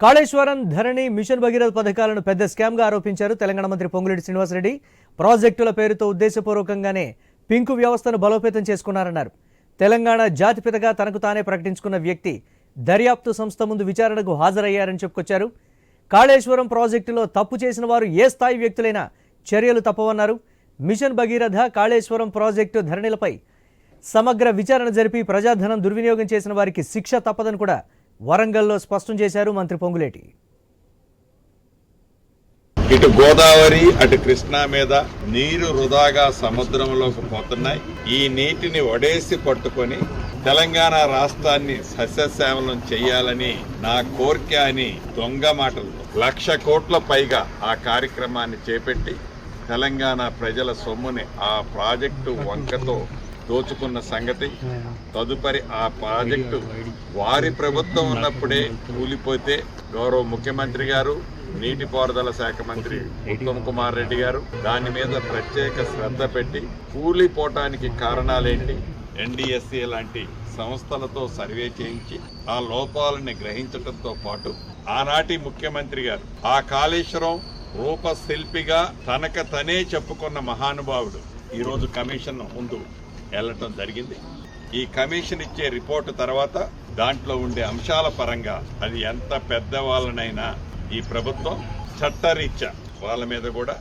కాళేశ్వరం ధరణి machine Bhagiratha పథకాలను పెద్ద scam గా ఆరోపించారు తెలంగాణ మంత్రి పొంగులేటి శ్రీనివాసరెడ్డి. ప్రాజెక్టుల పేరుతో ఉద్దేశపూర్వకంగానే పింకు వ్యవస్థను బలోపేతం చేసుకున్నారన్నారు. తెలంగాణ జాతిపితగా తనకు తానే ప్రకటించుకున్న వ్యక్తి దర్యాప్తు సంస్థ ముందు విచారణకు హాజరయ్యారని చెప్పుకొచ్చారు. కాళేశ్వరం ప్రాజెక్టులో తప్పు చేసిన వారు ఏ స్థాయి వ్యక్తులైనా చర్యలు తప్పవన్నారు. మిషన్ భగీరథ, కాళేశ్వరం ప్రాజెక్టు ధరణిలపై సమగ్ర విచారణ జరిపి ప్రజాధనం దుర్వినియోగం చేసిన వారికి శిక్ష తప్పదని కూడా వరంగల్లో స్పష్టం చేశారు మంత్రి పొంగులేటి. ఇటు గోదావరి అటు కృష్ణా మీద నీరు వృధాగా సముద్రంలోకి పోతున్నాయి. ఈ నీటిని ఒడేసి పట్టుకొని తెలంగాణ రాష్ట్రాన్ని సస్యశ్యామలం చేయాలని నా కోరిక అని దొంగ మాటలతో 1,00,000 కోట్ల పైగా ఆ కార్యక్రమాన్ని చేపట్టి తెలంగాణ ప్రజల సొమ్ముని ఆ ప్రాజెక్టు వంకతో దోచుకున్న సంగతి, తదుపరి ఆ ప్రాజెక్టు వారి ప్రభుత్వం ఉన్నప్పుడే కూలిపోతే గౌరవ ముఖ్యమంత్రి గారు, నీటిపారుదల శాఖ మంత్రి ఉత్తమ్ కుమార్ రెడ్డి గారు దాని మీద ప్రత్యేక శ్రద్ధ పెట్టి కూలిపోవటానికి కారణాలేంటి, NDSA లాంటి సంస్థలతో సర్వే చేయించి ఆ లోపాలని గ్రహించడంతో పాటు ఆనాటి ముఖ్యమంత్రి గారు ఆ కాళేశ్వరం రూపశిల్పిగా తనకు తనే చెప్పుకున్న మహానుభావుడు ఈరోజు కమిషన్ ముందు వెళ్ళటం జరిగింది. ఈ కమిషన్ ఇచ్చే రిపోర్టు తర్వాత దాంట్లో ఉండే అంశాల పరంగా అది ఎంత పెద్ద వాళ్ళనైనా ఈ ప్రభుత్వం చట్టరీత్యా వాళ్ళ మీద కూడా